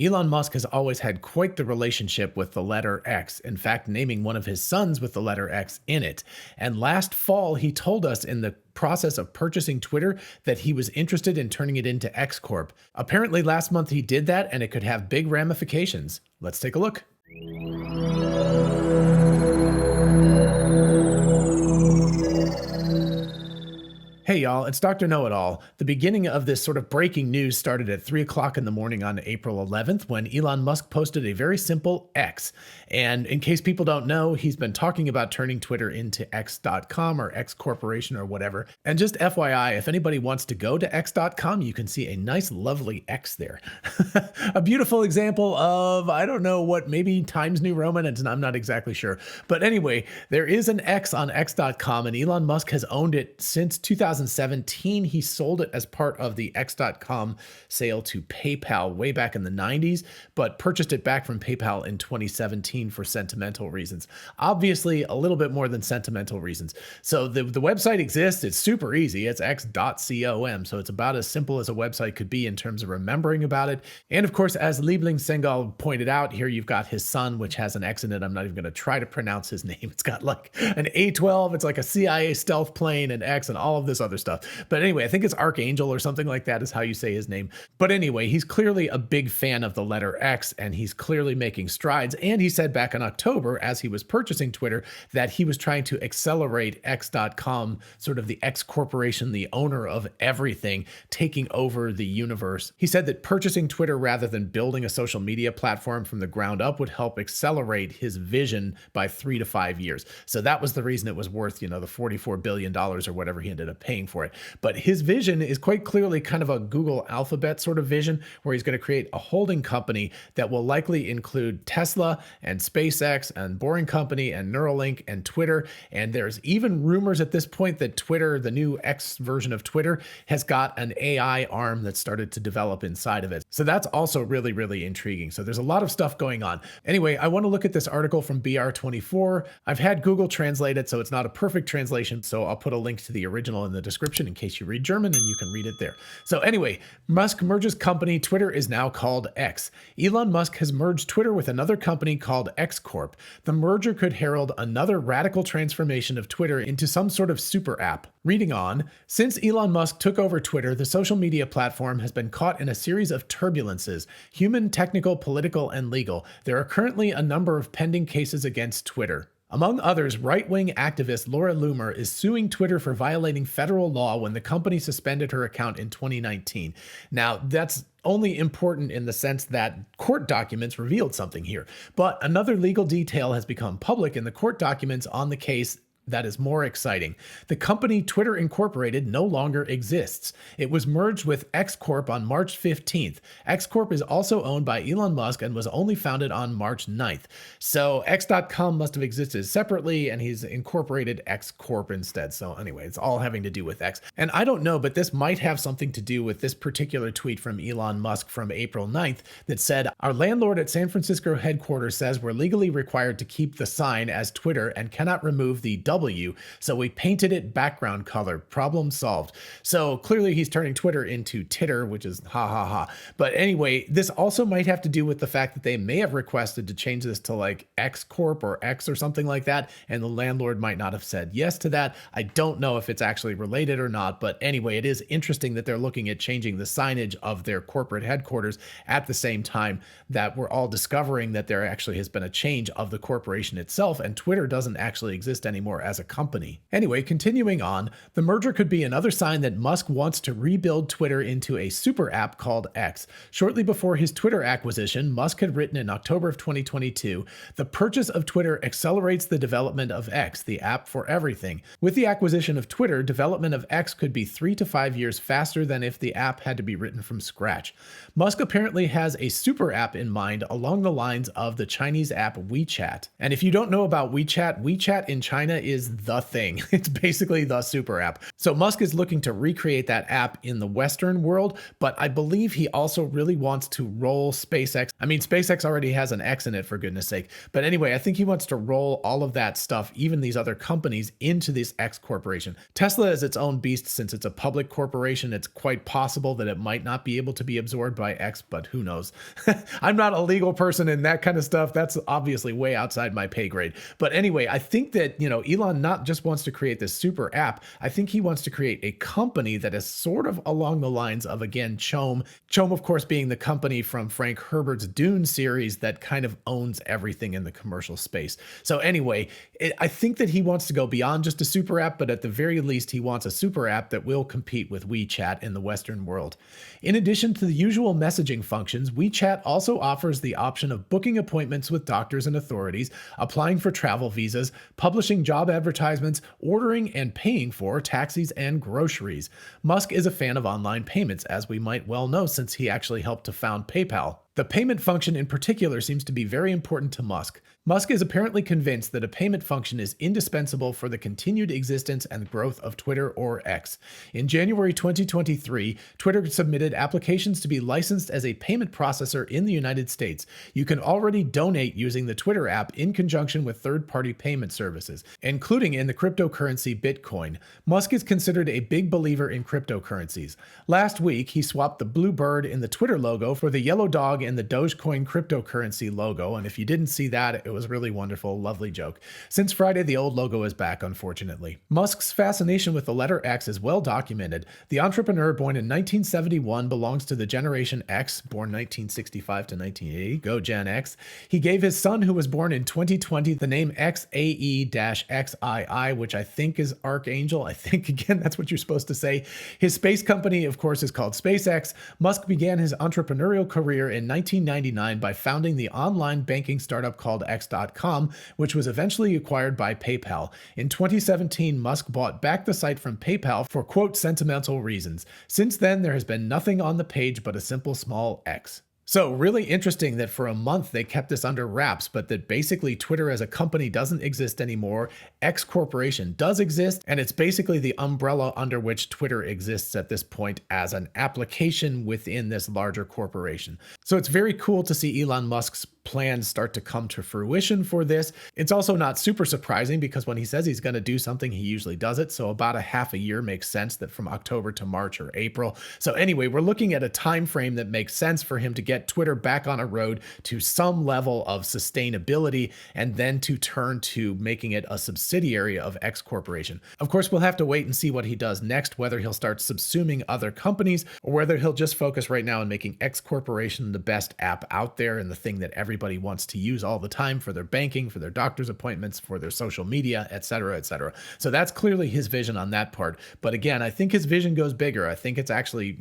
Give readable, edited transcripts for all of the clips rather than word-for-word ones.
Elon Musk has always had quite the relationship with the letter X, in fact, naming one of his sons with the letter X in it. And last fall, he told us in the process of purchasing Twitter that he was interested in turning it into X Corp. Apparently, last month he did that, and it could have big ramifications. Let's take a look. Hey y'all, it's Dr. Know-It-All. The beginning of this sort of breaking news started at 3 o'clock in the morning on April 11th when Elon Musk posted a very simple X. And in case people don't know, he's been talking about turning Twitter into X.com or X Corporation or whatever. And just FYI, if anybody wants to go to X.com, you can see a nice, lovely X there. A beautiful example of, I don't know what, maybe Times New Roman, and I'm not exactly sure. But anyway, there is an X on X.com, and Elon Musk has owned it since 2017. He sold it as part of the X.com sale to PayPal way back in the 90s, but purchased it back from PayPal in 2017 for sentimental reasons. Obviously, a little bit more than sentimental reasons. So the website exists. It's super easy. It's x.com. So it's about as simple as a website could be in terms of remembering about it. And of course, as Liebling Sengal pointed out, here you've got his son, which has an X in it. I'm not even going to try to pronounce his name. It's got like an A-12. It's like a CIA stealth plane, and X, and all of this other stuff. But anyway, I think it's Archangel or something like that is how you say his name. But anyway, he's clearly a big fan of the letter X, and he's clearly making strides. And he said back in October, as he was purchasing Twitter, that he was trying to accelerate X.com, sort of the X Corporation, the owner of everything, taking over the universe. He said that purchasing Twitter rather than building a social media platform from the ground up would help accelerate his vision by 3 to 5 years. So that was the reason it was worth, the $44 billion or whatever he ended up paying for it. But his vision is quite clearly kind of a Google Alphabet sort of vision, where he's going to create a holding company that will likely include Tesla and SpaceX and Boring Company and Neuralink and Twitter. And there's even rumors at this point that Twitter, the new X version of Twitter, has got an AI arm that started to develop inside of it. So that's also really, really intriguing. So there's a lot of stuff going on. Anyway, I want to look at this article from BR24. I've had Google translate it, so it's not a perfect translation. So I'll put a link to the original in the description in case you read German, and you can read it there. So anyway, Musk merges company. Twitter is now called X. Elon Musk has merged Twitter with another company called X Corp. The merger could herald another radical transformation of Twitter into some sort of super app. Reading on, since Elon Musk took over Twitter, the social media platform has been caught in a series of turbulences, human, technical, political, and legal. There are currently a number of pending cases against Twitter. Among others, right-wing activist Laura Loomer is suing Twitter for violating federal law when the company suspended her account in 2019. Now, that's only important in the sense that court documents revealed something here. But another legal detail has become public in the court documents on the case that is more exciting. The company Twitter Incorporated no longer exists. It was merged with X Corp on March 15th. X Corp is also owned by Elon Musk and was only founded on March 9th. So X.com must have existed separately, and he's incorporated X Corp instead. So anyway, it's all having to do with X. And I don't know, but this might have something to do with this particular tweet from Elon Musk from April 9th that said, "Our landlord at San Francisco headquarters says we're legally required to keep the sign as Twitter and cannot remove the W, so we painted it background color. Problem solved." So clearly he's turning Twitter into Titter, which is ha ha ha. But anyway, this also might have to do with the fact that they may have requested to change this to like X Corp or X or something like that, and the landlord might not have said yes to that. I don't know if it's actually related or not, but anyway, it is interesting that they're looking at changing the signage of their corporate headquarters at the same time that we're all discovering that there actually has been a change of the corporation itself, and Twitter doesn't actually exist anymore as a company. Anyway, continuing on, the merger could be another sign that Musk wants to rebuild Twitter into a super app called X. Shortly before his Twitter acquisition, Musk had written in October of 2022, "The purchase of Twitter accelerates the development of X, the app for everything. With the acquisition of Twitter, development of X could be 3 to 5 years faster than if the app had to be written from scratch." Musk apparently has a super app in mind along the lines of the Chinese app WeChat. And if you don't know about WeChat, WeChat in China is the thing. It's basically the super app. So Musk is looking to recreate that app in the Western world, but I believe he also really wants to roll SpaceX. I mean, SpaceX already has an X in it, for goodness sake. But anyway, I think he wants to roll all of that stuff, even these other companies, into this X corporation. Tesla is its own beast since it's a public corporation. It's quite possible that it might not be able to be absorbed by X, but who knows? I'm not a legal person in that kind of stuff. That's obviously way outside my pay grade. But anyway, I think that, Elon not just wants to create this super app. I think he wants to create a company that is sort of along the lines of, again, CHOAM. CHOAM, of course, being the company from Frank Herbert's Dune series that kind of owns everything in the commercial space. So anyway, I think that he wants to go beyond just a super app, but at the very least, he wants a super app that will compete with WeChat in the Western world. In addition to the usual messaging functions, WeChat also offers the option of booking appointments with doctors and authorities, applying for travel visas, publishing job advertisements, ordering and paying for taxis and groceries. Musk is a fan of online payments, as we might well know since he actually helped to found PayPal. The payment function in particular seems to be very important to Musk. Musk is apparently convinced that a payment function is indispensable for the continued existence and growth of Twitter, or X. In January 2023, Twitter submitted applications to be licensed as a payment processor in the United States. You can already donate using the Twitter app in conjunction with third-party payment services, including in the cryptocurrency Bitcoin. Musk is considered a big believer in cryptocurrencies. Last week, he swapped the blue bird in the Twitter logo for the yellow dog in the Dogecoin cryptocurrency logo, and if you didn't see that, it was really wonderful, lovely joke. Since Friday, the old logo is back, unfortunately. Musk's fascination with the letter X is well documented. The entrepreneur born in 1971 belongs to the Generation X, born 1965 to 1980, go Gen X. He gave his son, who was born in 2020, the name XAE-XII, which I think is Archangel. I think, again, that's what you're supposed to say. His space company, of course, is called SpaceX. Musk began his entrepreneurial career in 1999 by founding the online banking startup called X.com, which was eventually acquired by PayPal. In 2017, Musk bought back the site from PayPal for, quote, sentimental reasons. Since then, there has been nothing on the page but a simple small X. So really interesting that for a month they kept this under wraps, but that basically Twitter as a company doesn't exist anymore. X Corporation does exist, and it's basically the umbrella under which Twitter exists at this point as an application within this larger corporation. So it's very cool to see Elon Musk's plans start to come to fruition for this. It's also not super surprising because when he says he's going to do something, he usually does it. So about a half a year makes sense, that from October to March or April. So anyway, we're looking at a time frame that makes sense for him to get Twitter back on a road to some level of sustainability and then to turn to making it a subsidiary of X Corporation. Of course, we'll have to wait and see what he does next, whether he'll start subsuming other companies or whether he'll just focus right now on making X Corporation the best app out there and the thing that everybody wants to use all the time for their banking, for their doctor's appointments, for their social media, etc., etc. So that's clearly his vision on that part. But again, I think his vision goes bigger. I think it's actually,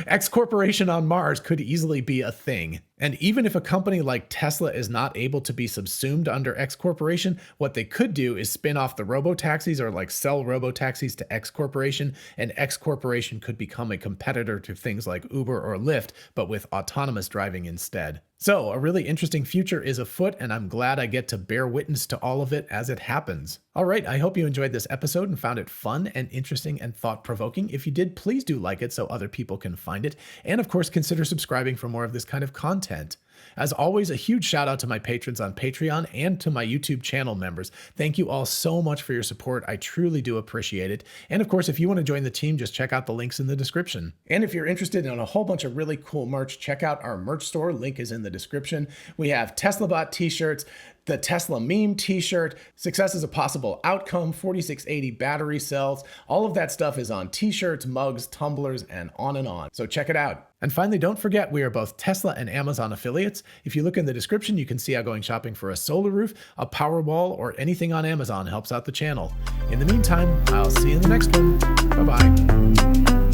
X Corporation on Mars could easily be a thing. And even if a company like Tesla is not able to be subsumed under X Corporation, what they could do is spin off the robo-taxis or sell robo-taxis to X Corporation, and X Corporation could become a competitor to things like Uber or Lyft, but with autonomous driving instead. So a really interesting future is afoot, and I'm glad I get to bear witness to all of it as it happens. All right, I hope you enjoyed this episode and found it fun and interesting and thought-provoking. If you did, please do like it so other people can find it. And of course, consider subscribing for more of this kind of content. As always, a huge shout out to my patrons on Patreon and to my YouTube channel members. Thank you all so much for your support. I truly do appreciate it. And of course, if you want to join the team, just check out the links in the description. And if you're interested in a whole bunch of really cool merch, check out our merch store. Link is in the description. We have TeslaBot t-shirts, the Tesla meme t-shirt, success is a possible outcome, 4680 battery cells. All of that stuff is on t-shirts, mugs, tumblers, and on and on. So check it out. And finally, don't forget, we are both Tesla and Amazon affiliates. If you look in the description, you can see how going shopping for a solar roof, a Powerwall, or anything on Amazon helps out the channel. In the meantime, I'll see you in the next one. Bye-bye.